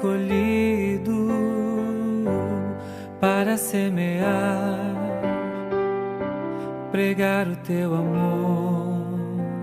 escolhido para semear, pregar o teu amor.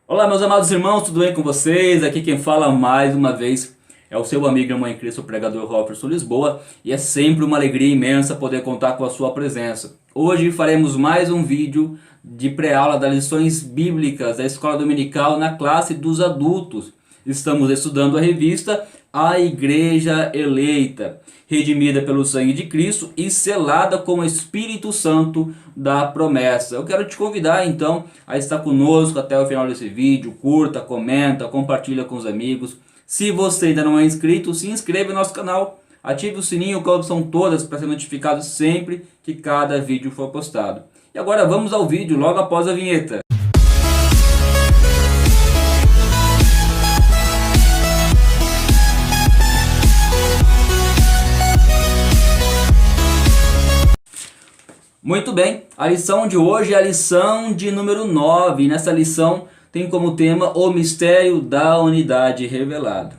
Olá, meus amados irmãos, tudo bem com vocês? Aqui quem fala mais uma vez é o seu amigo e irmão em Cristo, o pregador Robertson Lisboa, e é sempre uma alegria imensa poder contar com a sua presença. Hoje faremos mais um vídeo de pré-aula das lições bíblicas da Escola Dominical na classe dos adultos. Estamos estudando a revista A Igreja Eleita, redimida pelo sangue de Cristo e selada com o Espírito Santo da promessa. Eu quero te convidar então a estar conosco até o final desse vídeo. Curta, comenta, compartilha com os amigos. Se você ainda não é inscrito, se inscreva no nosso canal, ative o sininho com a opção todas para ser notificado sempre que cada vídeo for postado. E agora vamos ao vídeo logo após a vinheta. Muito bem, a lição de hoje é a lição de número 9. E nessa lição tem como tema o mistério da unidade revelado.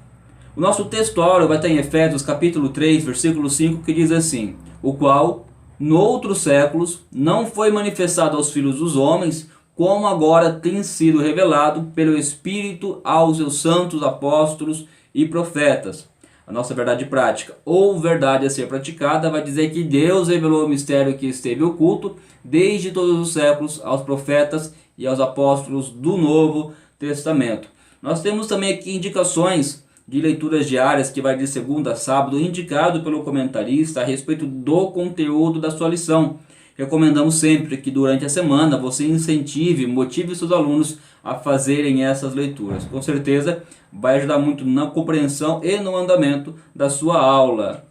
O nosso textuário vai estar em Efésios capítulo 3, versículo 5, que diz assim: o qual, noutros séculos, não foi manifestado aos filhos dos homens, como agora tem sido revelado pelo Espírito aos seus santos apóstolos e profetas. A nossa verdade prática, ou verdade a ser praticada, vai dizer que Deus revelou o mistério que esteve oculto desde todos os séculos aos profetas e aos apóstolos do Novo Testamento. Nós temos também aqui indicações de leituras diárias que vai de segunda a sábado, indicado pelo comentarista a respeito do conteúdo da sua lição. Recomendamos sempre que durante a semana você incentive, motive seus alunos a fazerem essas leituras. Com certeza vai ajudar muito na compreensão e no andamento da sua aula.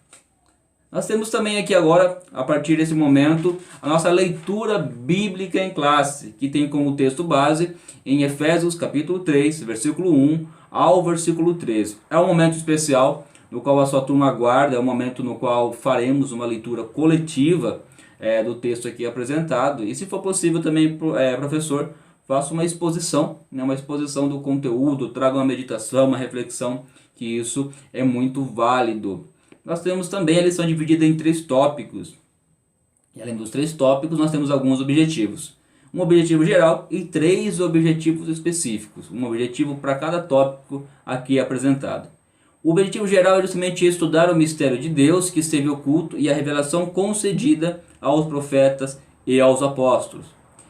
Nós temos também aqui agora, a partir desse momento, a nossa leitura bíblica em classe, que tem como texto base em Efésios capítulo 3, versículo 1 ao versículo 13. É um momento especial no qual a sua turma aguarda, é um momento no qual faremos uma leitura coletiva do texto aqui apresentado. E se for possível também, professor, faça uma exposição do conteúdo, traga uma meditação, uma reflexão, que isso é muito válido. Nós temos também a lição dividida em 3 tópicos. E além dos 3 tópicos, nós temos alguns objetivos. Um objetivo geral e 3 objetivos específicos. Um objetivo para cada tópico aqui apresentado. O objetivo geral é justamente estudar o mistério de Deus que esteve oculto e a revelação concedida aos profetas e aos apóstolos.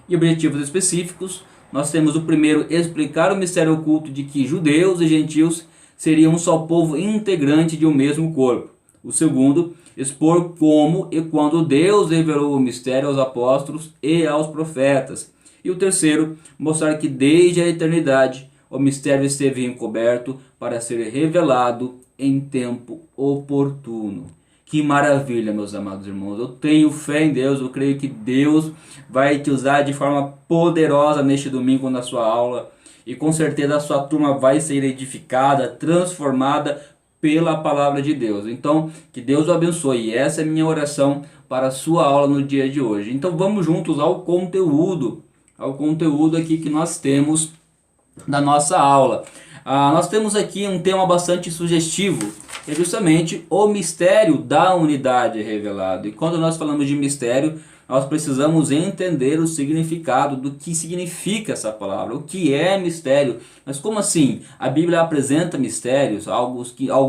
E objetivos específicos, nós temos o primeiro, explicar o mistério oculto de que judeus e gentios seriam um só povo integrante de um mesmo corpo. O segundo, expor como e quando Deus revelou o mistério aos apóstolos e aos profetas. E o terceiro, mostrar que desde a eternidade o mistério esteve encoberto para ser revelado em tempo oportuno. Que maravilha, meus amados irmãos. Eu tenho fé em Deus, eu creio que Deus vai te usar de forma poderosa neste domingo na sua aula. E com certeza a sua turma vai ser edificada, transformada pela palavra de Deus. Então, que Deus o abençoe. E essa é a minha oração para a sua aula no dia de hoje. Então, vamos juntos ao conteúdo aqui que nós temos da nossa aula. Nós temos aqui um tema bastante sugestivo, que é justamente o mistério da unidade revelado. E quando nós falamos de mistério, nós precisamos entender o significado do que significa essa palavra, o que é mistério. Mas como assim? A Bíblia apresenta mistérios, algo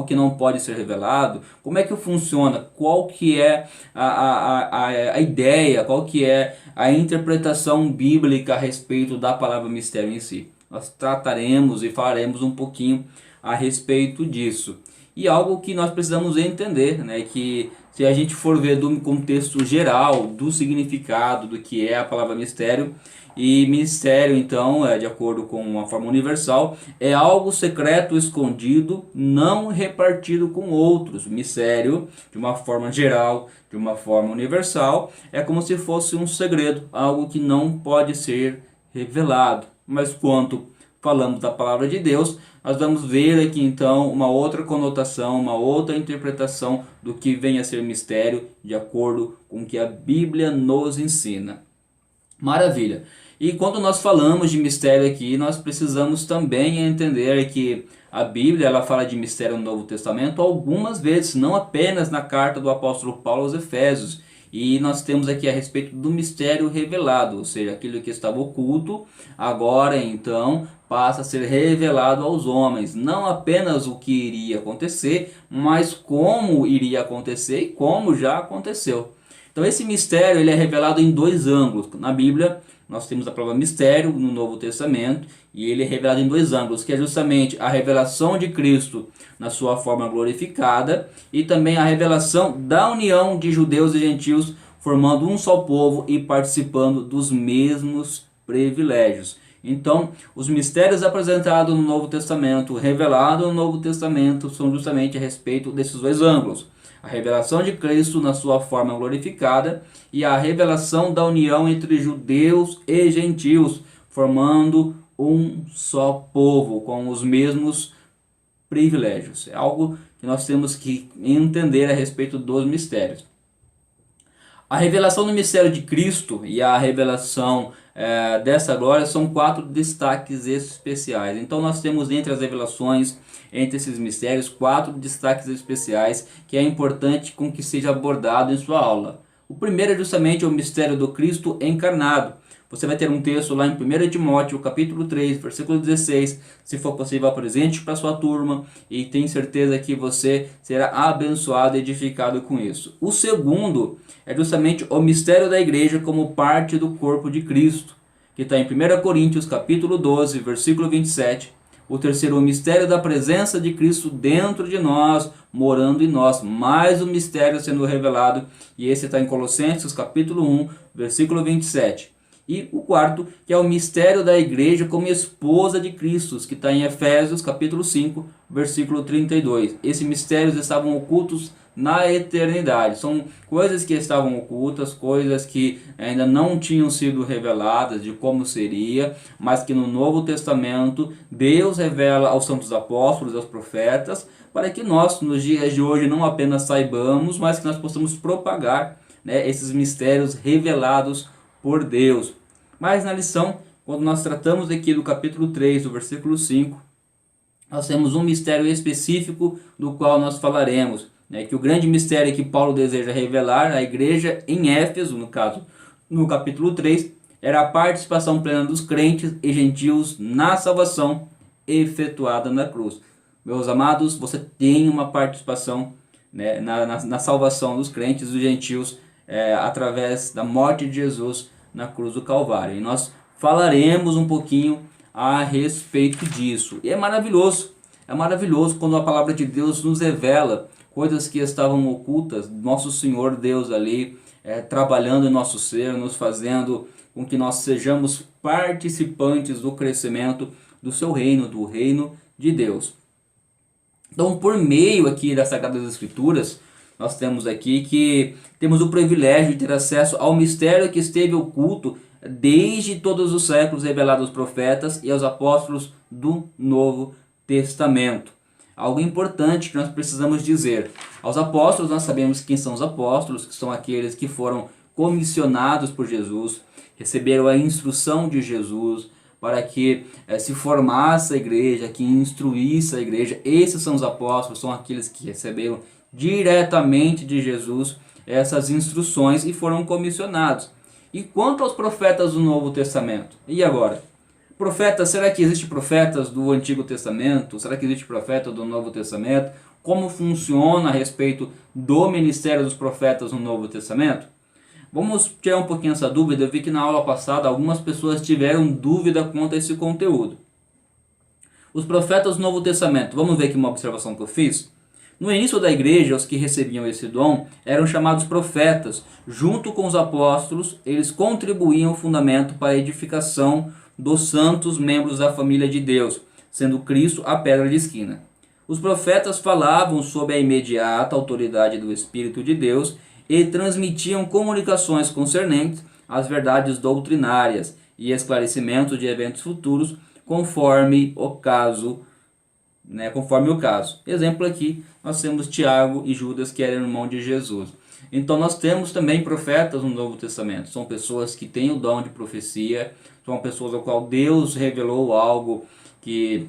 que não pode ser revelado? Como é que funciona? Qual que é a ideia, qual que é a interpretação bíblica a respeito da palavra mistério em si? Nós trataremos e falaremos um pouquinho a respeito disso. E algo que nós precisamos entender, que se a gente for ver do contexto geral, do significado do que é a palavra mistério, e mistério então, de acordo com uma forma universal, é algo secreto, escondido, não repartido com outros. Mistério, de uma forma geral, de uma forma universal, é como se fosse um segredo, algo que não pode ser revelado. Mas quando falamos da palavra de Deus, nós vamos ver aqui então uma outra conotação, uma outra interpretação do que vem a ser mistério, de acordo com o que a Bíblia nos ensina. Maravilha. E quando nós falamos de mistério aqui, nós precisamos também entender que a Bíblia ela fala de mistério no Novo Testamento algumas vezes, não apenas na carta do apóstolo Paulo aos Efésios. E nós temos aqui a respeito do mistério revelado, ou seja, aquilo que estava oculto, agora então passa a ser revelado aos homens. Não apenas o que iria acontecer, mas como iria acontecer e como já aconteceu. Então esse mistério ele é revelado em dois ângulos. Na Bíblia nós temos a palavra mistério no Novo Testamento e ele é revelado em dois ângulos, que é justamente a revelação de Cristo na sua forma glorificada e também a revelação da união de judeus e gentios formando um só povo e participando dos mesmos privilégios. Então, os mistérios apresentados no Novo Testamento, revelados no Novo Testamento, são justamente a respeito desses dois ângulos. A revelação de Cristo na sua forma glorificada e a revelação da união entre judeus e gentios, formando um só povo, com os mesmos privilégios. É algo que nós temos que entender a respeito dos mistérios. A revelação do mistério de Cristo e a revelação dessa glória são 4 destaques especiais. Então nós temos entre as revelações, entre esses mistérios, 4 destaques especiais que é importante com que seja abordado em sua aula. O primeiro é justamente o mistério do Cristo encarnado. Você vai ter um texto lá em 1 Timóteo, capítulo 3, versículo 16. Se for possível, apresente para sua turma e tenho certeza que você será abençoado e edificado com isso. O segundo é justamente o mistério da igreja como parte do corpo de Cristo, que está em 1 Coríntios, capítulo 12, versículo 27. O terceiro, o mistério da presença de Cristo dentro de nós, morando em nós, mais um mistério sendo revelado, e esse está em Colossenses, capítulo 1, versículo 27. E o quarto, que é o mistério da igreja como esposa de Cristo, que está em Efésios capítulo 5, versículo 32. Esses mistérios estavam ocultos na eternidade. São coisas que estavam ocultas, coisas que ainda não tinham sido reveladas de como seria, mas que no Novo Testamento Deus revela aos santos apóstolos, aos profetas, para que nós, nos dias de hoje, não apenas saibamos, mas que nós possamos propagar, né, esses mistérios revelados por Deus. Mas na lição, quando nós tratamos aqui do capítulo 3, do versículo 5, nós temos um mistério específico do qual nós falaremos, né, que o grande mistério que Paulo deseja revelar à igreja em Éfeso, no caso, no capítulo 3, era a participação plena dos crentes e gentios na salvação efetuada na cruz. Meus amados, você tem uma participação, né, na salvação dos crentes e dos gentios através da morte de Jesus na cruz do Calvário. E nós falaremos um pouquinho a respeito disso. E é maravilhoso quando a palavra de Deus nos revela coisas que estavam ocultas, nosso Senhor Deus ali trabalhando em nosso ser, nos fazendo com que nós sejamos participantes do crescimento do seu reino, do reino de Deus. Então, por meio aqui das Sagradas Escrituras, nós temos aqui que temos o privilégio de ter acesso ao mistério que esteve oculto desde todos os séculos, revelado aos profetas e aos apóstolos do Novo Testamento. Algo importante que nós precisamos dizer. Aos apóstolos, nós sabemos quem são os apóstolos, que são aqueles que foram comissionados por Jesus, receberam a instrução de Jesus para que se formasse a igreja, que instruísse a igreja. Esses são os apóstolos, são aqueles que receberam diretamente de Jesus essas instruções e foram comissionados. E quanto aos profetas do Novo Testamento? E agora? Profetas, será que existe profetas do Antigo Testamento? Será que existe profeta do Novo Testamento? Como funciona a respeito do ministério dos profetas no Novo Testamento? Vamos tirar um pouquinho essa dúvida. Eu vi que na aula passada algumas pessoas tiveram dúvida quanto a esse conteúdo. Os profetas do Novo Testamento, vamos ver aqui uma observação que eu fiz. No início da igreja, os que recebiam esse dom eram chamados profetas. Junto com os apóstolos, eles contribuíam o fundamento para a edificação dos santos membros da família de Deus, sendo Cristo a pedra de esquina. Os profetas falavam sob a imediata autoridade do Espírito de Deus e transmitiam comunicações concernentes às verdades doutrinárias e esclarecimentos de eventos futuros, conforme o caso. Exemplo aqui, nós temos Tiago e Judas, que eram irmãos de Jesus. Então nós temos também profetas no Novo Testamento. São pessoas que têm o dom de profecia, são pessoas ao qual Deus revelou algo que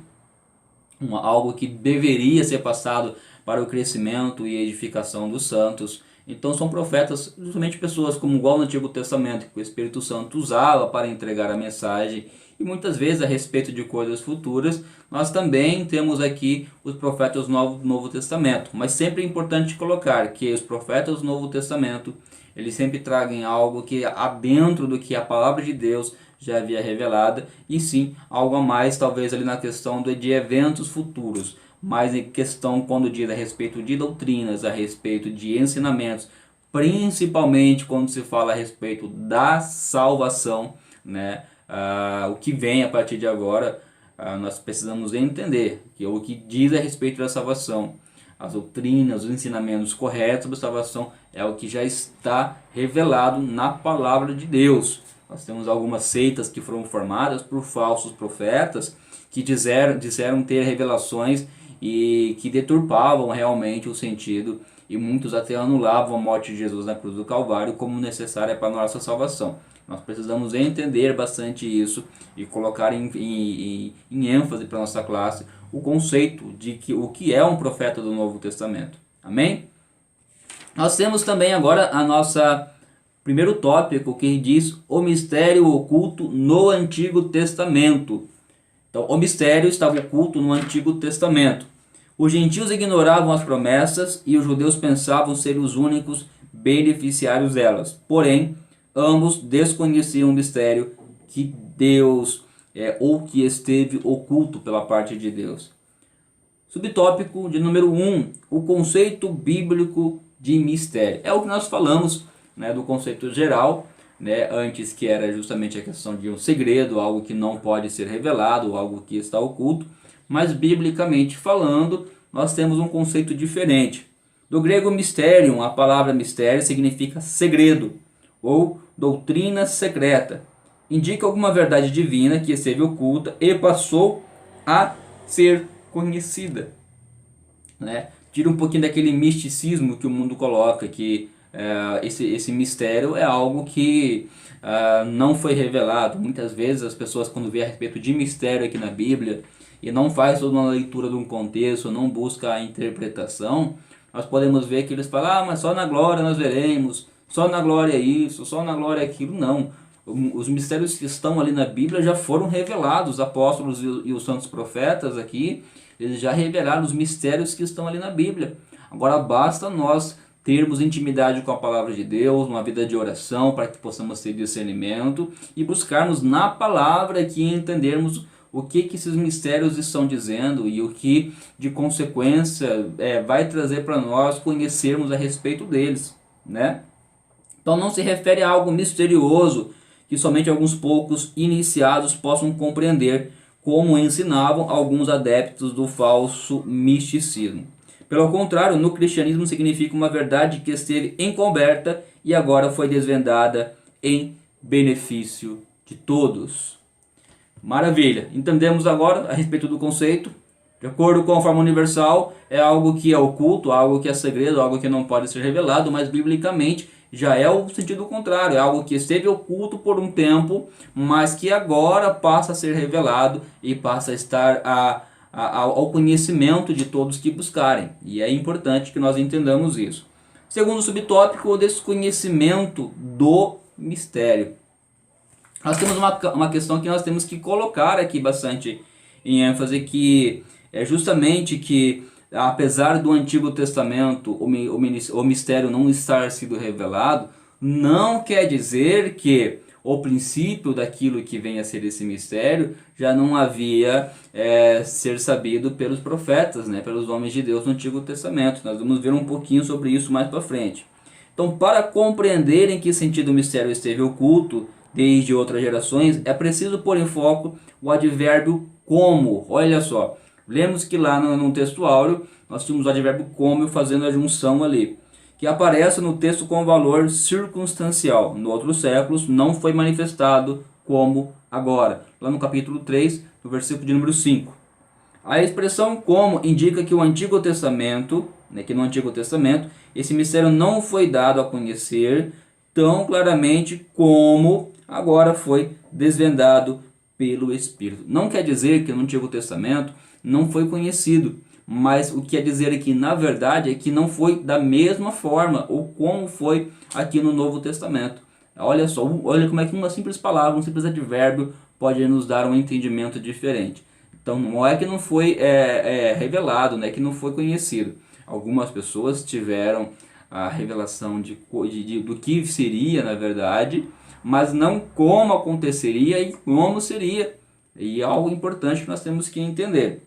deveria ser passado para o crescimento e edificação dos santos. Então são profetas, justamente pessoas como igual no Antigo Testamento, que o Espírito Santo usava para entregar a mensagem, e muitas vezes a respeito de coisas futuras. Nós também temos aqui os profetas do Novo Testamento, mas sempre é importante colocar que os profetas do Novo Testamento, eles sempre tragam algo que adentro do que a palavra de Deus já havia revelada, e sim algo a mais, talvez ali na questão de eventos futuros, mas em questão quando diz a respeito de doutrinas, a respeito de ensinamentos, principalmente quando se fala a respeito da salvação, né? O que vem a partir de agora, nós precisamos entender que o que diz a respeito da salvação, as doutrinas, os ensinamentos corretos sobre a salvação, é o que já está revelado na palavra de Deus. Nós temos algumas seitas que foram formadas por falsos profetas que disseram ter revelações e que deturpavam realmente o sentido, e muitos até anulavam a morte de Jesus na cruz do Calvário como necessária para a nossa salvação. Nós precisamos entender bastante isso e colocar em ênfase para a nossa classe o conceito de o que é um profeta do Novo Testamento. Amém? Nós temos também agora a nossa primeiro tópico, que diz o mistério oculto no Antigo Testamento. Então, o mistério estava oculto no Antigo Testamento. Os gentios ignoravam as promessas e os judeus pensavam ser os únicos beneficiários delas. Porém, ambos desconheciam o mistério que Deus, ou que esteve oculto pela parte de Deus. Subtópico de número 1, o conceito bíblico de mistério. É o que nós falamos, né, do conceito geral, né, antes, que era justamente a questão de um segredo, algo que não pode ser revelado, algo que está oculto. Mas biblicamente falando, nós temos um conceito diferente. Do grego mysterium, a palavra mistério significa segredo ou doutrina secreta. Indica alguma verdade divina que esteve oculta e passou a ser conhecida, né? Tira um pouquinho daquele misticismo que o mundo coloca, que esse mistério é algo que não foi revelado. Muitas vezes as pessoas, quando vê a respeito de mistério aqui na Bíblia e não faz toda uma leitura de um contexto, não busca a interpretação, nós podemos ver que eles falam, mas só na glória nós veremos, só na glória isso, só na glória aquilo. Não. Os mistérios que estão ali na Bíblia já foram revelados. Os apóstolos e os santos profetas aqui, eles já revelaram os mistérios que estão ali na Bíblia. Agora basta nós termos intimidade com a palavra de Deus, uma vida de oração, para que possamos ter discernimento e buscarmos na palavra aqui entendermos o que esses mistérios estão dizendo e o que de consequência vai trazer para nós conhecermos a respeito deles, né? Então não se refere a algo misterioso que somente alguns poucos iniciados possam compreender, como ensinavam alguns adeptos do falso misticismo. Pelo contrário, no cristianismo significa uma verdade que esteve encoberta e agora foi desvendada em benefício de todos. Maravilha! Entendemos agora a respeito do conceito. De acordo com a forma universal, é algo que é oculto, algo que é segredo, algo que não pode ser revelado, mas biblicamente já é o sentido contrário, é algo que esteve oculto por um tempo, mas que agora passa a ser revelado e passa a estar ao conhecimento de todos que buscarem. E é importante que nós entendamos isso. Segundo subtópico, o desconhecimento do mistério. Nós temos uma questão que nós temos que colocar aqui bastante em ênfase, que é justamente que, apesar do Antigo Testamento o mistério não estar sido revelado, não quer dizer que o princípio daquilo que vem a ser esse mistério já não havia ser sabido pelos profetas, né, pelos homens de Deus no Antigo Testamento. Nós vamos ver um pouquinho sobre isso mais para frente. Então, para compreender em que sentido o mistério esteve oculto desde outras gerações, é preciso pôr em foco o advérbio como. Olha só, lemos que lá no texto áureo nós tínhamos o advérbio como fazendo a junção ali, que aparece no texto com valor circunstancial. No outros séculos não foi manifestado como agora. Lá no capítulo 3, no versículo de número 5. A expressão como indica que o Antigo Testamento né, que no Antigo Testamento esse mistério não foi dado a conhecer tão claramente como agora foi desvendado pelo Espírito. Não quer dizer que no Antigo Testamento não foi conhecido, mas o que quer dizer aqui na verdade é que não foi da mesma forma ou como foi aqui no Novo Testamento. Olha só, olha como é que uma simples palavra, um simples advérbio pode nos dar um entendimento diferente. Então não é que não foi revelado, né, que não foi conhecido. Algumas pessoas tiveram a revelação do que seria na verdade, mas não como aconteceria e como seria. E é algo importante que nós temos que entender.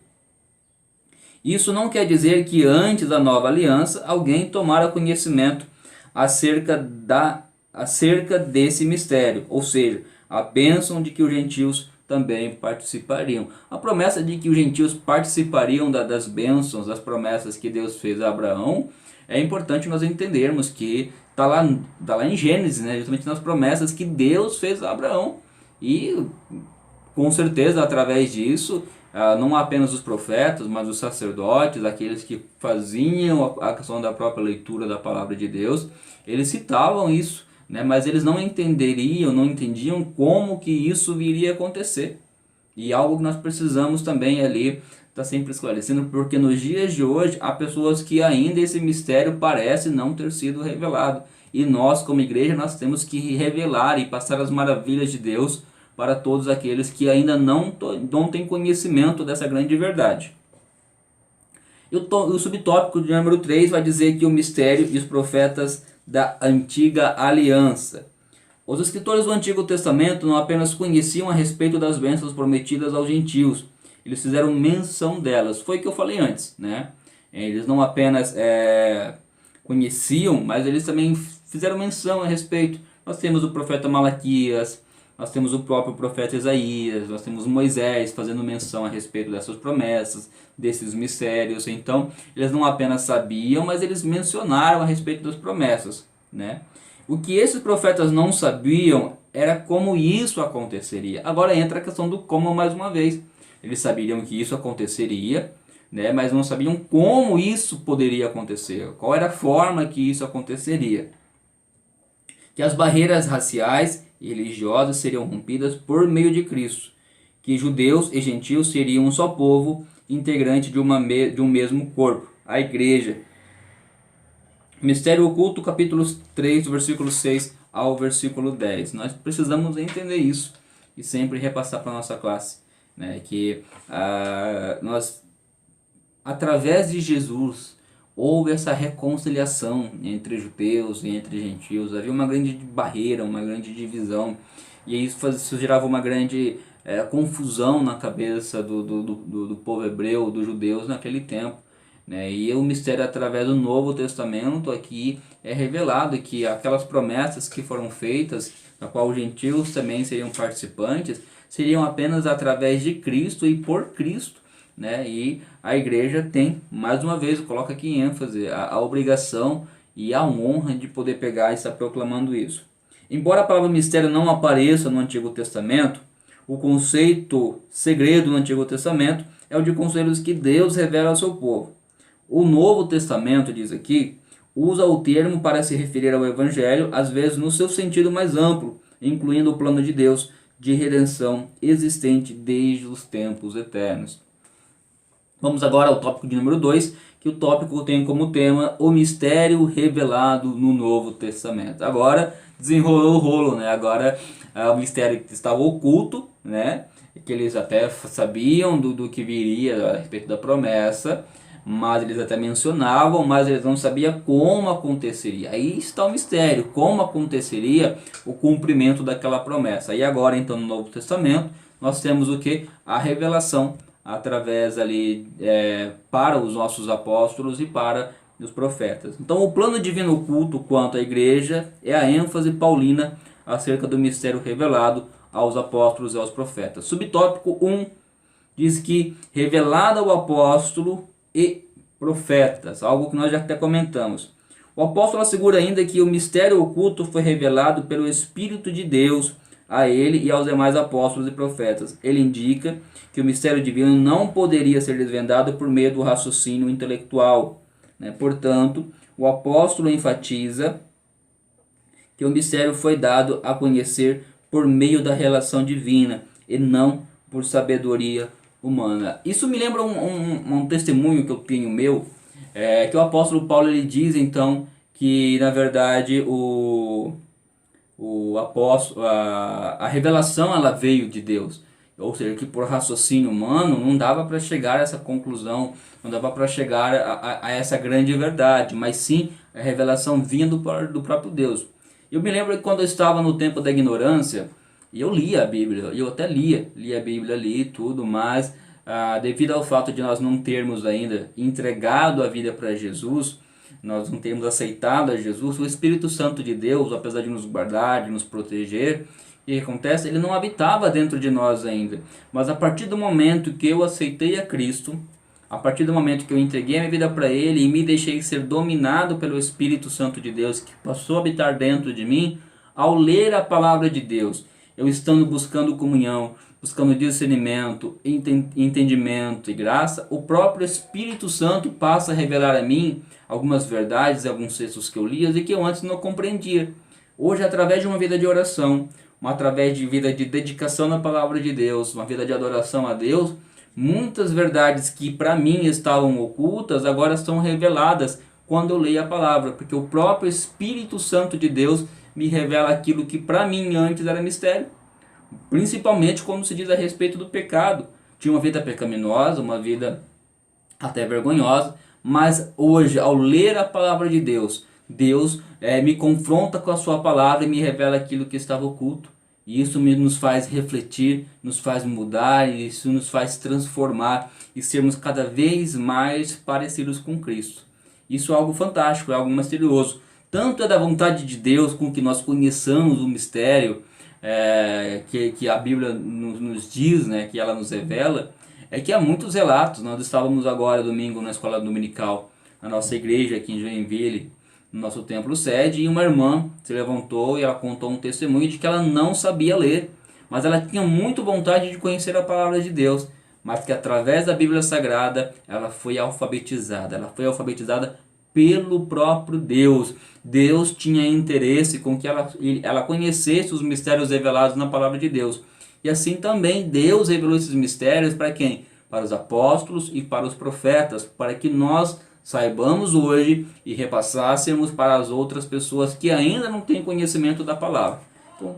Isso não quer dizer que antes da nova aliança alguém tomara conhecimento acerca desse mistério, ou seja, a bênção de que os gentios também participariam. A promessa de que os gentios participariam das bênçãos, das promessas que Deus fez a Abraão, é importante nós entendermos que está lá em Gênesis, né, justamente nas promessas que Deus fez a Abraão. E com certeza através disso, não apenas os profetas, mas os sacerdotes, aqueles que faziam a questão da própria leitura da palavra de Deus, eles citavam isso, né, mas eles não entendiam como que isso viria a acontecer. E algo que nós precisamos também ali estar sempre esclarecendo, porque nos dias de hoje há pessoas que ainda esse mistério parece não ter sido revelado. E nós, como igreja, nós temos que revelar e passar as maravilhas de Deus para todos aqueles que ainda não têm conhecimento dessa grande verdade. E o subtópico de número 3 vai dizer que o mistério e os profetas da antiga aliança. Os escritores do Antigo Testamento não apenas conheciam a respeito das bênçãos prometidas aos gentios, eles fizeram menção delas. Foi o que eu falei antes, né? Eles não apenas conheciam, mas eles também fizeram menção a respeito. Nós temos o profeta Malaquias, nós temos o próprio profeta Isaías, nós temos Moisés fazendo menção a respeito dessas promessas, desses mistérios. Então, eles não apenas sabiam, mas eles mencionaram a respeito das promessas, né? O que esses profetas não sabiam era como isso aconteceria. Agora entra a questão do como mais uma vez. Eles sabiam que isso aconteceria, né, mas não sabiam como isso poderia acontecer, qual era a forma que isso aconteceria. Que as barreiras raciais e religiosas seriam rompidas por meio de Cristo, que judeus e gentios seriam um só povo, integrante de um mesmo corpo, a igreja. Mistério oculto, capítulo 3, versículo 6 ao versículo 10. Nós precisamos entender isso e sempre repassar para a nossa classe, né, que nós, através de Jesus, houve essa reconciliação entre judeus e entre gentios. Havia uma grande barreira, uma grande divisão, e isso gerava uma grande confusão na cabeça do povo hebreu, dos judeus naquele tempo, né? E o mistério, através do Novo Testamento, aqui é revelado que aquelas promessas que foram feitas, na qual os gentios também seriam participantes, seriam apenas através de Cristo e por Cristo, né? E a igreja tem, mais uma vez, coloca aqui em ênfase, a obrigação e a honra de poder pegar e estar proclamando isso. Embora a palavra mistério não apareça no Antigo Testamento, o conceito segredo no Antigo Testamento é o de conselhos que Deus revela ao seu povo. O Novo Testamento, diz aqui, usa o termo para se referir ao Evangelho, às vezes no seu sentido mais amplo, incluindo o plano de Deus de redenção existente desde os tempos eternos. Vamos agora ao tópico de número 2, que o tópico tem como tema o mistério revelado no Novo Testamento. Agora desenrolou o rolo, né? Agora o mistério estava oculto, né? Que eles até sabiam do que viria a respeito da promessa, mas eles até mencionavam, mas eles não sabiam como aconteceria. Aí está o mistério, como aconteceria o cumprimento daquela promessa. E agora, então, no Novo Testamento, nós temos o que? A revelação através ali para os nossos apóstolos e para os profetas. Então, o plano divino oculto quanto à igreja é a ênfase paulina acerca do mistério revelado aos apóstolos e aos profetas. Subtópico 1 diz que revelado ao apóstolo e profetas, algo que nós já até comentamos. O apóstolo assegura ainda que o mistério oculto foi revelado pelo Espírito de Deus a ele e aos demais apóstolos e profetas. Ele indica que o mistério divino não poderia ser desvendado por meio do raciocínio intelectual, né? Portanto, o apóstolo enfatiza que o mistério foi dado a conhecer por meio da relação divina e não por sabedoria humana. Isso me lembra um testemunho que eu tenho meu, que o apóstolo Paulo ele diz então que na verdade o apóstolo, a revelação ela veio de Deus, ou seja, que por raciocínio humano não dava para chegar a essa conclusão, não dava para chegar a essa grande verdade, mas sim a revelação vinha do próprio Deus. Eu me lembro que quando eu estava no tempo da ignorância, e eu lia a Bíblia, eu até lia a Bíblia ali e tudo, mas devido ao fato de nós não termos ainda entregado a vida para Jesus, nós não temos aceitado a Jesus, o Espírito Santo de Deus, apesar de nos guardar, de nos proteger, o que acontece? Ele não habitava dentro de nós ainda. Mas a partir do momento que eu aceitei a Cristo, a partir do momento que eu entreguei a minha vida para Ele e me deixei ser dominado pelo Espírito Santo de Deus, que passou a habitar dentro de mim, ao ler a palavra de Deus, eu estando buscando comunhão, buscando discernimento, entendimento e graça, o próprio Espírito Santo passa a revelar a mim algumas verdades, alguns textos que eu lia e que eu antes não compreendia. Hoje, através de uma vida de oração, através de vida de dedicação na palavra de Deus, uma vida de adoração a Deus, muitas verdades que para mim estavam ocultas agora são reveladas quando eu leio a palavra, porque o próprio Espírito Santo de Deus me revela aquilo que para mim antes era mistério. Principalmente quando se diz a respeito do pecado. Tinha uma vida pecaminosa, uma vida até vergonhosa, mas hoje, ao ler a palavra de Deus, Deus me confronta com a sua palavra e me revela aquilo que estava oculto. E isso nos faz refletir, nos faz mudar, e isso nos faz transformar e sermos cada vez mais parecidos com Cristo. Isso é algo fantástico, é algo misterioso. Tanto é da vontade de Deus com que nós conheçamos o mistério, que a Bíblia nos diz, né, que ela nos revela, é que há muitos relatos. Nós estávamos agora domingo na escola dominical, na nossa igreja aqui em Joinville, no nosso templo sede, e uma irmã se levantou e ela contou um testemunho de que ela não sabia ler, mas ela tinha muito vontade de conhecer a palavra de Deus, mas que através da Bíblia Sagrada ela foi alfabetizada pelo próprio Deus. Deus tinha interesse com que ela conhecesse os mistérios revelados na palavra de Deus. E assim também Deus revelou esses mistérios para quem? Para os apóstolos e para os profetas, para que nós saibamos hoje e repassássemos para as outras pessoas que ainda não têm conhecimento da palavra. Então,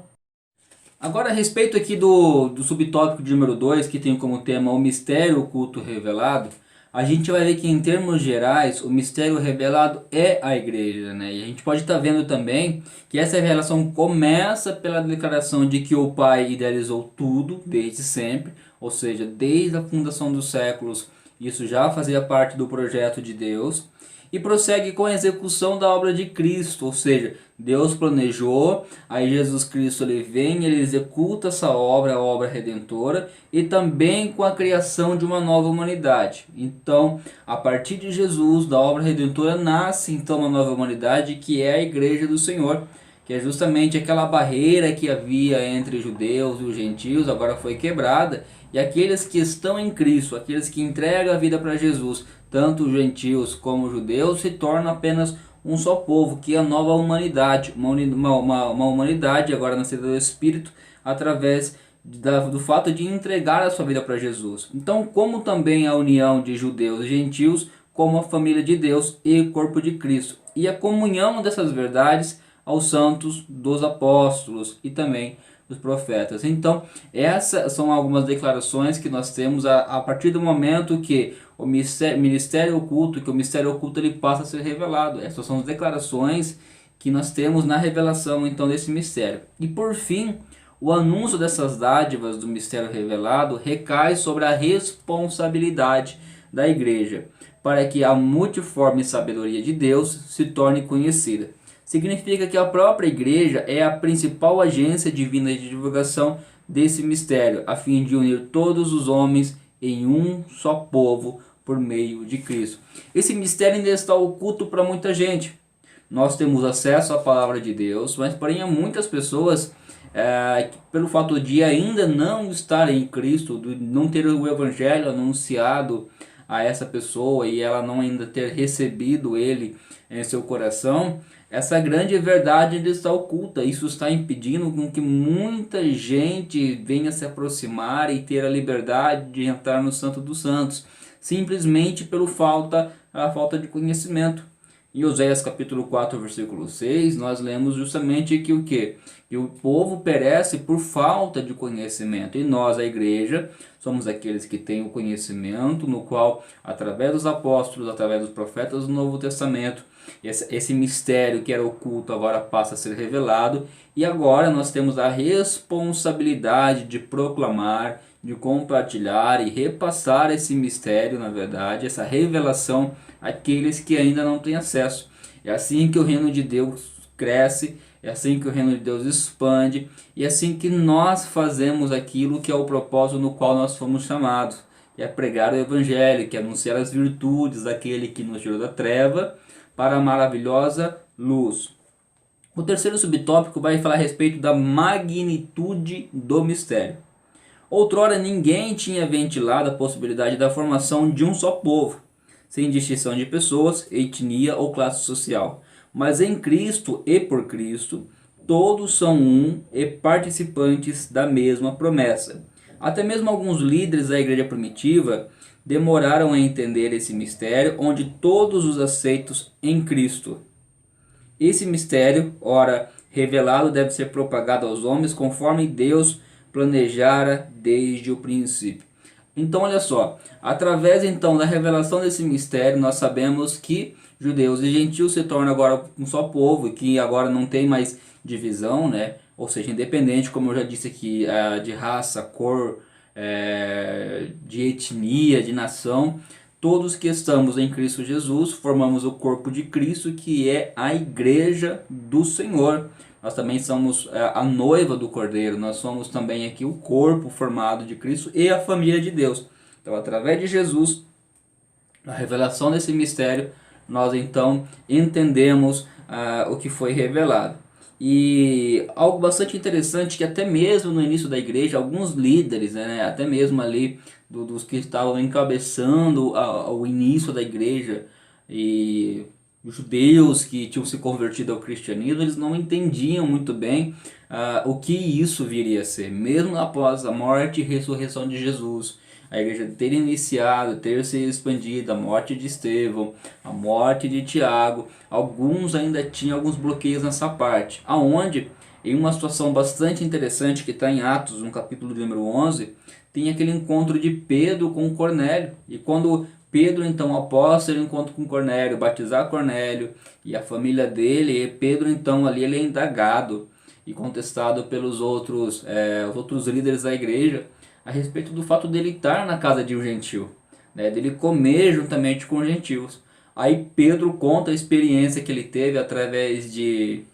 agora a respeito aqui do subtópico de número 2, que tem como tema o mistério oculto revelado, a gente vai ver que em termos gerais o mistério revelado é a igreja, né? E a gente pode estar vendo também que essa revelação começa pela declaração de que o Pai idealizou tudo desde sempre, ou seja, desde a fundação dos séculos, isso já fazia parte do projeto de Deus, e prossegue com a execução da obra de Cristo, ou seja, Deus planejou, aí Jesus Cristo ele vem, ele executa essa obra, a obra redentora, e também com a criação de uma nova humanidade. Então, a partir de Jesus, da obra redentora, nasce então uma nova humanidade que é a igreja do Senhor, que é justamente aquela barreira que havia entre os judeus e os gentios, agora foi quebrada, e aqueles que estão em Cristo, aqueles que entregam a vida para Jesus, tanto os gentios como os judeus, se tornam apenas um só povo, que é a nova humanidade, uma humanidade agora nascida do Espírito, através do fato de entregar a sua vida para Jesus. Então, como também a união de judeus e gentios, como a família de Deus e o corpo de Cristo, e a comunhão dessas verdades aos santos dos apóstolos e também dos profetas. Então, essas são algumas declarações que nós temos a partir do momento que o mistério oculto, que o mistério oculto ele passa a ser revelado. Essas são as declarações que nós temos na revelação então desse mistério. E por fim, o anúncio dessas dádivas do mistério revelado recai sobre a responsabilidade da igreja, para que a multiforme sabedoria de Deus se torne conhecida. Significa que a própria igreja é a principal agência divina de divulgação desse mistério, a fim de unir todos os homens em um só povo por meio de Cristo. Esse mistério ainda está oculto para muita gente. Nós temos acesso à palavra de Deus, mas porém há muitas pessoas que, pelo fato de ainda não estar em Cristo, de não ter o evangelho anunciado a essa pessoa e ela não ainda ter recebido ele em seu coração, essa grande verdade ainda está oculta. Isso está impedindo com que muita gente venha se aproximar e ter a liberdade de entrar no Santo dos Santos, simplesmente a falta de conhecimento. Em Oséias capítulo 4, versículo 6, nós lemos justamente que o quê? Que o povo perece por falta de conhecimento. E nós, a igreja, somos aqueles que têm o conhecimento, no qual, através dos apóstolos, através dos profetas do Novo Testamento, esse mistério que era oculto agora passa a ser revelado. E agora nós temos a responsabilidade de proclamar, de compartilhar e repassar esse mistério, na verdade, essa revelação àqueles que ainda não têm acesso. É assim que o reino de Deus cresce, é assim que o reino de Deus expande, e é assim que nós fazemos aquilo que é o propósito no qual nós fomos chamados, que é pregar o evangelho, que é anunciar as virtudes daquele que nos tirou da treva para a maravilhosa luz. O terceiro subtópico vai falar a respeito da magnitude do mistério. Outrora ninguém tinha ventilado a possibilidade da formação de um só povo, sem distinção de pessoas, etnia ou classe social. Mas em Cristo e por Cristo, todos são um e participantes da mesma promessa. Até mesmo alguns líderes da igreja primitiva demoraram a entender esse mistério, onde todos os aceitos em Cristo. Esse mistério, ora revelado, deve ser propagado aos homens conforme Deus planejara desde o princípio. Então olha só, através então da revelação desse mistério, nós sabemos que judeus e gentios se tornam agora um só povo, e que agora não tem mais divisão, né? Ou seja, independente, como eu já disse aqui, de raça, cor, de etnia, de nação, todos que estamos em Cristo Jesus formamos o corpo de Cristo, que é a igreja do Senhor. Nós também somos a noiva do Cordeiro, nós somos também aqui o corpo formado de Cristo e a família de Deus. Então, através de Jesus, a revelação desse mistério, nós então entendemos o que foi revelado. E algo bastante interessante, que até mesmo no início da igreja, alguns líderes, né, até mesmo ali dos que estavam encabeçando o início da igreja, e os judeus que tinham se convertido ao cristianismo, eles não entendiam muito bem o que isso viria a ser. Mesmo após a morte e ressurreição de Jesus, a igreja ter iniciado, ter se expandido, a morte de Estevão, a morte de Tiago, alguns ainda tinham alguns bloqueios nessa parte, aonde, em uma situação bastante interessante que está em Atos, no capítulo número 11, tem aquele encontro de Pedro com Cornélio. E quando Pedro, então, após ter encontro com Cornélio, batizar Cornélio e a família dele, Pedro, então, ali ele é indagado e contestado pelos os outros líderes da igreja a respeito do fato dele estar na casa de um gentil, né, dele comer juntamente com os gentios. Aí Pedro conta a experiência que ele teve através de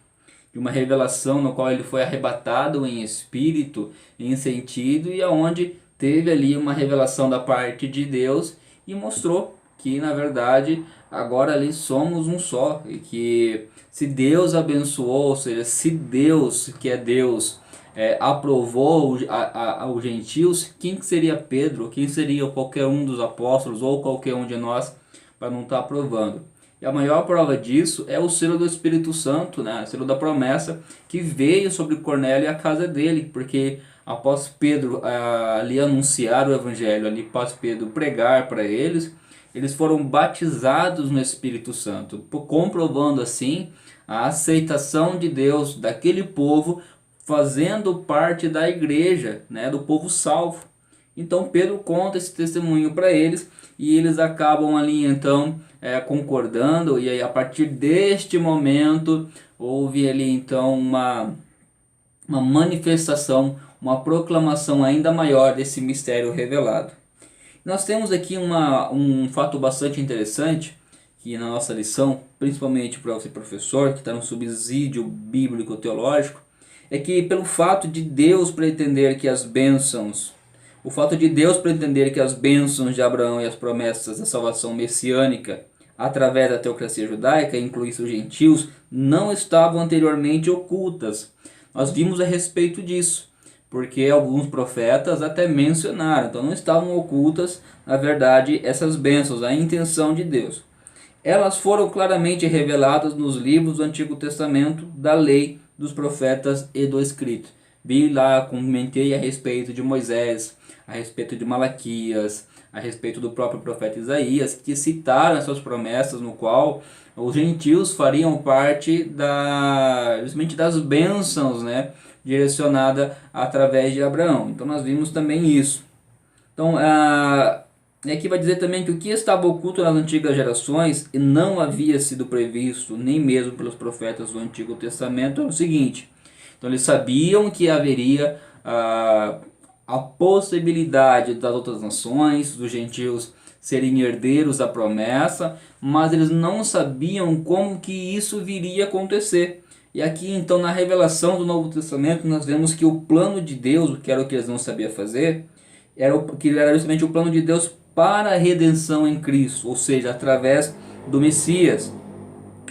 uma revelação no qual ele foi arrebatado em espírito, em sentido, e aonde teve ali uma revelação da parte de Deus e mostrou que na verdade agora ali somos um só, e que se Deus abençoou, ou seja, se Deus, que é Deus, aprovou aos gentios, quem seria Pedro, quem seria qualquer um dos apóstolos ou qualquer um de nós para não estar aprovando? E a maior prova disso é o selo do Espírito Santo, né? O selo da promessa que veio sobre Cornélio e a casa dele, porque após Pedro ali anunciar o evangelho, ali após Pedro pregar para eles, eles foram batizados no Espírito Santo, comprovando assim a aceitação de Deus daquele povo, fazendo parte da igreja, né, do povo salvo. Então Pedro conta esse testemunho para eles e eles acabam ali então concordando, e aí a partir deste momento houve ali então uma manifestação, uma proclamação ainda maior desse mistério revelado. Nós temos aqui um fato bastante interessante, que na nossa lição, principalmente para você professor, que está no subsídio bíblico-teológico, é que pelo fato de Deus pretender que as bênçãos de Abraão e as promessas da salvação messiânica através da teocracia judaica, incluindo os gentios, não estavam anteriormente ocultas. Nós vimos a respeito disso, porque alguns profetas até mencionaram, então não estavam ocultas, na verdade, essas bênçãos, a intenção de Deus. Elas foram claramente reveladas nos livros do Antigo Testamento, da lei, dos profetas e do escrito. Vi lá, comentei a respeito de Moisés, a respeito de Malaquias, a respeito do próprio profeta Isaías, que citaram essas promessas no qual os gentios fariam parte justamente das bênçãos, né, direcionada através de Abraão. Então nós vimos também isso. Então aqui vai dizer também que o que estava oculto nas antigas gerações e não havia sido previsto nem mesmo pelos profetas do Antigo Testamento é o seguinte. Então eles sabiam que haveria a possibilidade das outras nações, dos gentios serem herdeiros da promessa, mas eles não sabiam como que isso viria a acontecer. E aqui então na revelação do Novo Testamento nós vemos que o plano de Deus, que era o que eles não sabiam fazer, era justamente o plano de Deus para a redenção em Cristo, ou seja, através do Messias.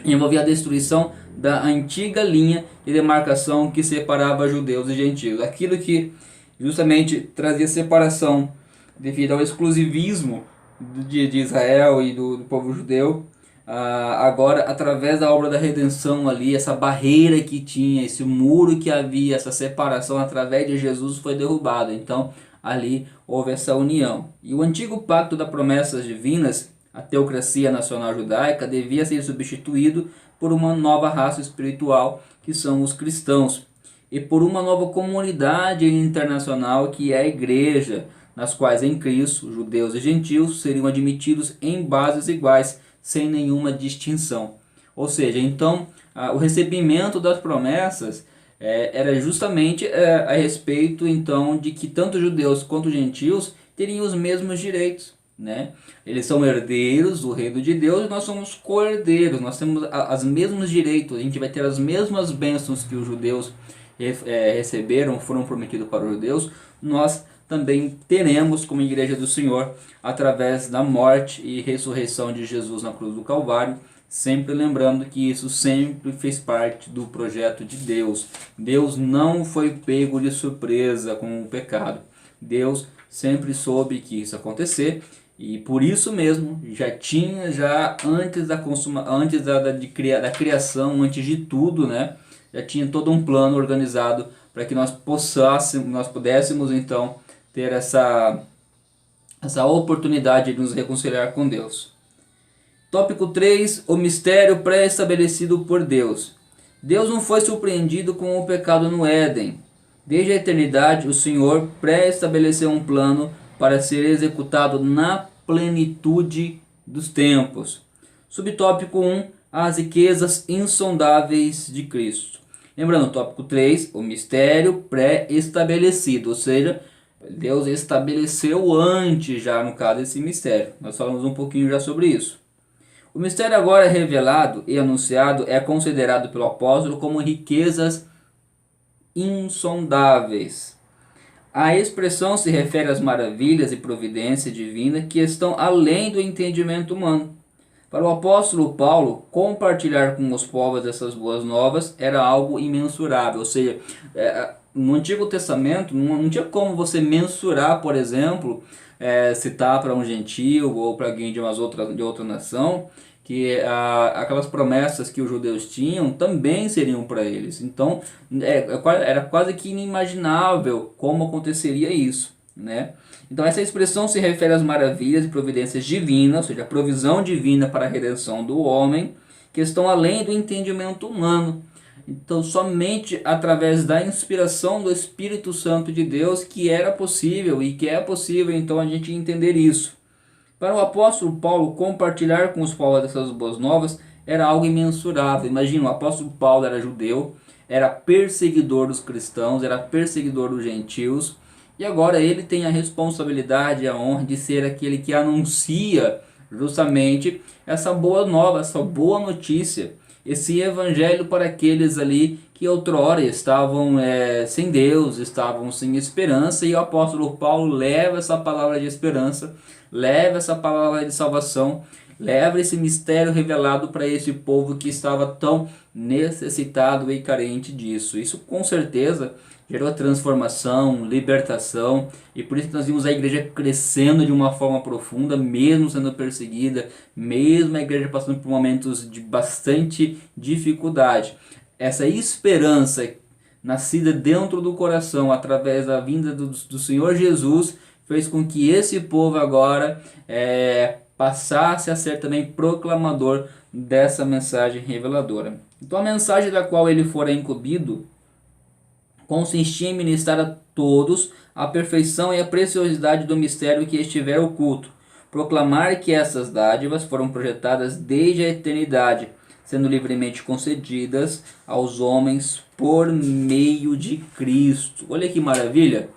Envolvia a destruição da antiga linha de demarcação que separava judeus e gentios. Aquilo que justamente trazia separação devido ao exclusivismo de Israel e do povo judeu. Agora, através da obra da redenção ali, essa barreira que tinha, esse muro que havia, essa separação através de Jesus foi derrubada. Então, ali houve essa união. E o antigo pacto das promessas divinas, a teocracia nacional judaica, devia ser substituído por uma nova raça espiritual, que são os cristãos, e por uma nova comunidade internacional, que é a igreja, nas quais em Cristo, judeus e gentios seriam admitidos em bases iguais, sem nenhuma distinção. Ou seja, então, o recebimento das promessas era justamente a respeito então de que tanto judeus quanto gentios teriam os mesmos direitos, né? Eles são herdeiros do reino de Deus e nós somos co-herdeiros, nós temos os mesmos direitos, a gente vai ter as mesmas bênçãos que os judeus receberam, foram prometidos para os judeus, nós também teremos como igreja do Senhor, através da morte e ressurreição de Jesus na cruz do Calvário, sempre lembrando que isso sempre fez parte do projeto de Deus. Deus não foi pego de surpresa com o pecado. Deus sempre soube que isso ia acontecer e por isso mesmo já antes da criação, antes de tudo, né, já tinha todo um plano organizado para que nós pudéssemos então ter essa oportunidade de nos reconciliar com Deus. Tópico 3, o mistério pré-estabelecido por Deus. Deus não foi surpreendido com o pecado no Éden. Desde a eternidade, o Senhor pré-estabeleceu um plano para ser executado na plenitude dos tempos. Subtópico 1, as riquezas insondáveis de Cristo. Lembrando, tópico 3, o mistério pré-estabelecido, ou seja, Deus estabeleceu antes já, no caso, esse mistério. Nós falamos um pouquinho já sobre isso. O mistério agora revelado e anunciado é considerado pelo apóstolo como riquezas insondáveis. A expressão se refere às maravilhas e providência divina que estão além do entendimento humano. Para o apóstolo Paulo, compartilhar com os povos essas boas novas era algo imensurável, ou seja, no Antigo Testamento não tinha como você mensurar, por exemplo, citar para um gentio ou para alguém de outra nação, que aquelas promessas que os judeus tinham também seriam para eles. Então era quase que inimaginável como aconteceria isso, né? Então essa expressão se refere às maravilhas e providências divinas, ou seja, a provisão divina para a redenção do homem, que estão além do entendimento humano. Então somente através da inspiração do Espírito Santo de Deus que era possível e que é possível então a gente entender isso. Para o apóstolo Paulo, compartilhar com os povos dessas boas novas era algo imensurável. Imagina, o apóstolo Paulo era judeu, era perseguidor dos cristãos, era perseguidor dos gentios, e agora ele tem a responsabilidade e a honra de ser aquele que anuncia justamente essa boa nova, essa boa notícia, esse evangelho para aqueles ali que outrora estavam sem Deus, estavam sem esperança, e o apóstolo Paulo leva essa palavra de esperança, leva essa palavra de salvação, Leva esse mistério revelado para esse povo que estava tão necessitado e carente disso. Isso com certeza gerou transformação, libertação, e por isso que nós vimos a igreja crescendo de uma forma profunda, mesmo sendo perseguida, mesmo a igreja passando por momentos de bastante dificuldade. Essa esperança nascida dentro do coração através da vinda do Senhor Jesus fez com que esse povo agora passasse a ser também proclamador dessa mensagem reveladora. Então a mensagem da qual ele fora incumbido consistia em ministrar a todos a perfeição e a preciosidade do mistério que estiver oculto, proclamar que essas dádivas foram projetadas desde a eternidade, sendo livremente concedidas aos homens por meio de Cristo. Olha que maravilha!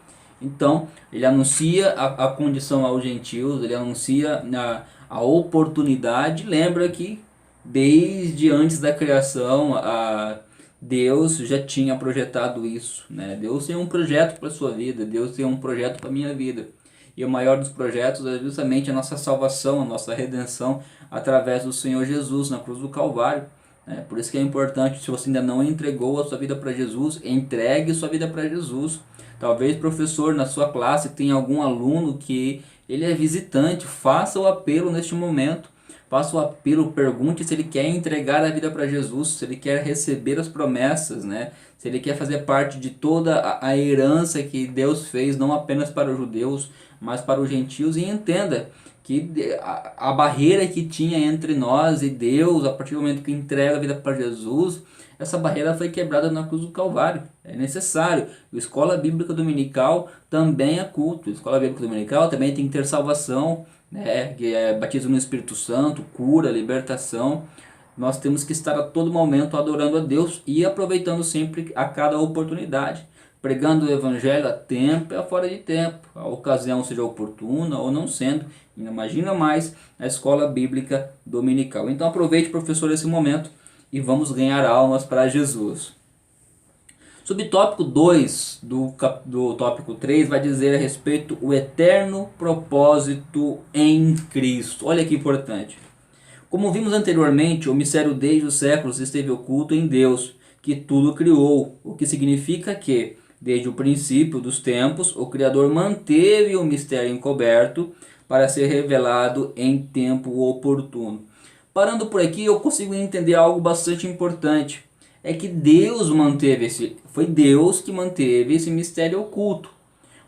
Então, ele anuncia a condição aos gentios, ele anuncia a oportunidade. Lembra que desde antes da criação, Deus já tinha projetado isso, né? Deus tem um projeto para a sua vida, Deus tem um projeto para a minha vida. E o maior dos projetos é justamente a nossa salvação, a nossa redenção através do Senhor Jesus na cruz do Calvário. Por isso que é importante, se você ainda não entregou a sua vida para Jesus, entregue sua vida para Jesus. Talvez, professor, na sua classe tenha algum aluno que ele é visitante, faça o apelo neste momento. Faça o apelo, pergunte se ele quer entregar a vida para Jesus, se ele quer receber as promessas, né? Se ele quer fazer parte de toda a herança que Deus fez, não apenas para os judeus, mas para os gentios. E entenda que a barreira que tinha entre nós e Deus, a partir do momento que entrega a vida para Jesus, essa barreira foi quebrada na cruz do Calvário. É necessário. A escola bíblica dominical também é culto. A escola bíblica dominical também tem que ter salvação, que é batismo no Espírito Santo, cura, libertação. Nós temos que estar a todo momento adorando a Deus e aproveitando sempre a cada oportunidade, pregando o evangelho a tempo e a fora de tempo, a ocasião seja oportuna ou não sendo. Imagina mais a escola bíblica dominical. Então aproveite, professor, esse momento e vamos ganhar almas para Jesus. Subtópico 2 do tópico 3 vai dizer a respeito do eterno propósito em Cristo. Olha que importante. Como vimos anteriormente, o mistério desde os séculos esteve oculto em Deus, que tudo criou, o que significa que, desde o princípio dos tempos, o Criador manteve o mistério encoberto para ser revelado em tempo oportuno. Parando por aqui, eu consigo entender algo bastante importante. É que Deus foi Deus que manteve esse mistério oculto.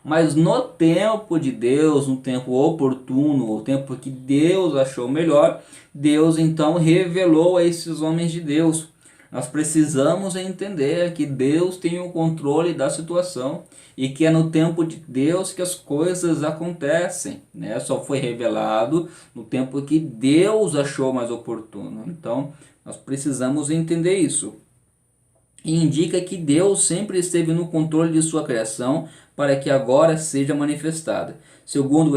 Mas no tempo de Deus, no tempo oportuno, o tempo que Deus achou melhor, Deus então revelou a esses homens de Deus. Nós precisamos entender que Deus tem o controle da situação e que é no tempo de Deus que as coisas acontecem, né? Só foi revelado no tempo que Deus achou mais oportuno. Então, nós precisamos entender isso. E indica que Deus sempre esteve no controle de sua criação para que agora seja manifestada, segundo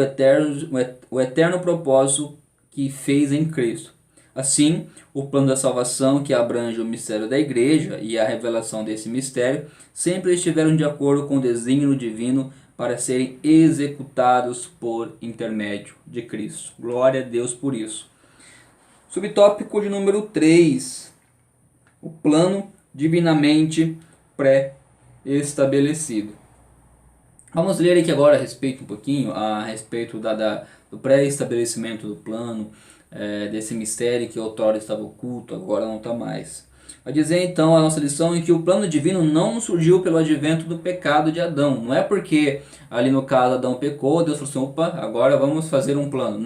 o eterno propósito que fez em Cristo. Assim, o plano da salvação, que abrange o mistério da igreja e a revelação desse mistério, sempre estiveram de acordo com o desígnio divino para serem executados por intermédio de Cristo. Glória a Deus por isso. Subtópico de número 3. O plano divinamente pré-estabelecido. Vamos ler aqui agora a respeito do pré-estabelecimento do plano, desse mistério que outrora estava oculto, agora não está mais. Vai dizer então a nossa lição em que o plano divino não surgiu pelo advento do pecado de Adão. Não é porque ali no caso Adão pecou, Deus falou assim, opa, agora vamos fazer um plano.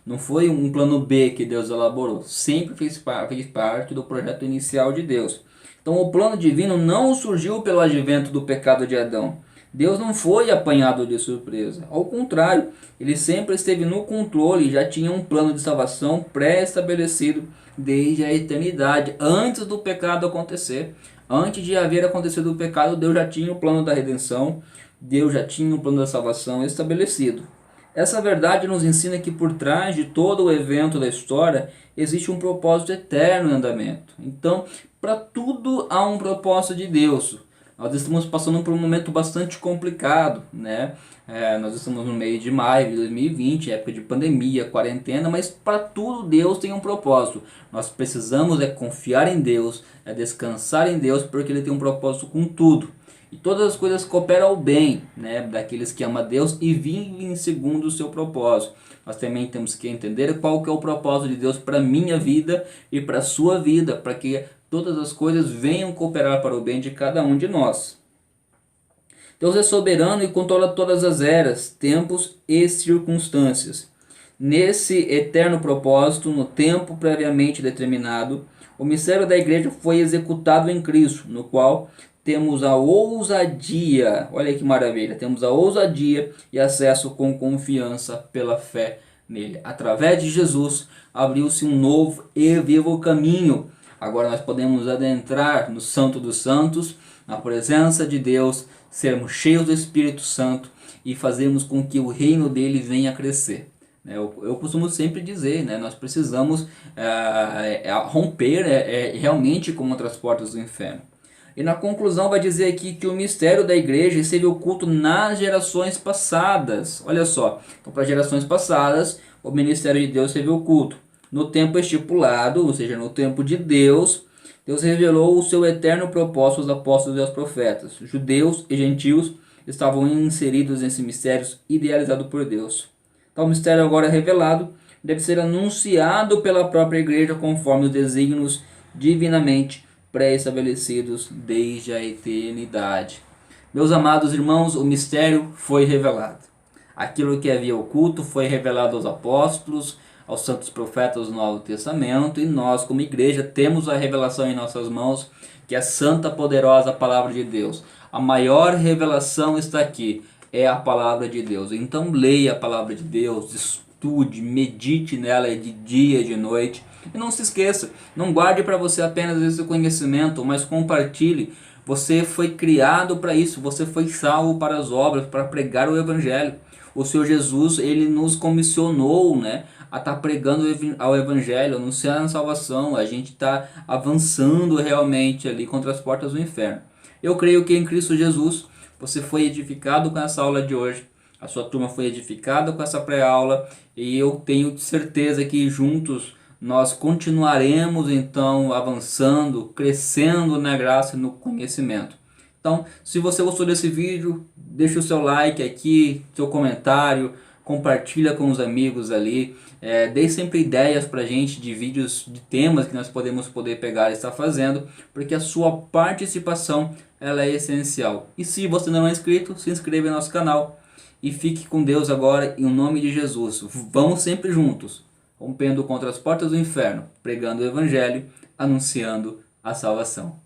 Não foi um plano B que Deus elaborou. Sempre fez parte do projeto inicial de Deus. Então o plano divino não surgiu pelo advento do pecado de Adão. Deus não foi apanhado de surpresa. Ao contrário, ele sempre esteve no controle e já tinha um plano de salvação pré-estabelecido desde a eternidade, antes do pecado acontecer. Antes de haver acontecido o pecado, Deus já tinha o plano da redenção, Deus já tinha o plano da salvação estabelecido. Essa verdade nos ensina que por trás de todo o evento da história existe um propósito eterno em andamento. Então, para tudo há um propósito de Deus. Nós estamos passando por um momento bastante complicado, né? Nós estamos no mês de maio de 2020, época de pandemia, quarentena, mas para tudo Deus tem um propósito. Nós precisamos confiar em Deus, descansar em Deus, porque Ele tem um propósito com tudo. E todas as coisas cooperam ao bem, né, daqueles que amam a Deus e vivem segundo o seu propósito. Nós também temos que entender qual que é o propósito de Deus para a minha vida e para a sua vida, para que todas as coisas venham cooperar para o bem de cada um de nós. Deus é soberano e controla todas as eras, tempos e circunstâncias. Nesse eterno propósito, no tempo previamente determinado, o mistério da igreja foi executado em Cristo, no qual temos a ousadia, olha que maravilha, temos a ousadia e acesso com confiança pela fé nele. Através de Jesus, abriu-se um novo e vivo caminho. Agora nós podemos adentrar no Santo dos Santos, na presença de Deus, sermos cheios do Espírito Santo e fazermos com que o reino dele venha a crescer. Eu costumo sempre dizer, né, nós precisamos romper realmente com outras portas do inferno. E na conclusão vai dizer aqui que o mistério da igreja esteve oculto nas gerações passadas. Olha só, então para gerações passadas o ministério de Deus esteve oculto. No tempo estipulado, ou seja, no tempo de Deus, Deus revelou o seu eterno propósito aos apóstolos e aos profetas. Judeus e gentios estavam inseridos nesse mistério idealizado por Deus. Então o mistério agora revelado deve ser anunciado pela própria igreja conforme os desígnios divinamente pré-estabelecidos desde a eternidade. Meus amados irmãos, o mistério foi revelado. Aquilo que havia oculto foi revelado aos apóstolos, aos santos profetas do Novo Testamento, e nós, como igreja, temos a revelação em nossas mãos, que é a santa, poderosa palavra de Deus. A maior revelação está aqui, é a palavra de Deus. Então leia a palavra de Deus, estude, medite nela de dia e de noite. E não se esqueça, não guarde para você apenas esse conhecimento, mas compartilhe. Você foi criado para isso, você foi salvo para as obras, para pregar o Evangelho. O Senhor Jesus, ele nos comissionou, né, a estar pregando ao Evangelho, anunciando a salvação. A gente está avançando realmente ali contra as portas do inferno. Eu creio que em Cristo Jesus você foi edificado com essa aula de hoje. A sua turma foi edificada com essa pré-aula e eu tenho certeza que juntos nós continuaremos então avançando, crescendo na graça e no conhecimento. Então, se você gostou desse vídeo, deixa o seu like aqui, seu comentário, compartilha com os amigos ali, dê sempre ideias pra gente de vídeos, de temas que nós podemos pegar e estar fazendo, porque a sua participação ela é essencial. E se você não é inscrito, se inscreva em nosso canal e fique com Deus agora em nome de Jesus. Vamos sempre juntos, rompendo contra as portas do inferno, pregando o Evangelho, anunciando a salvação.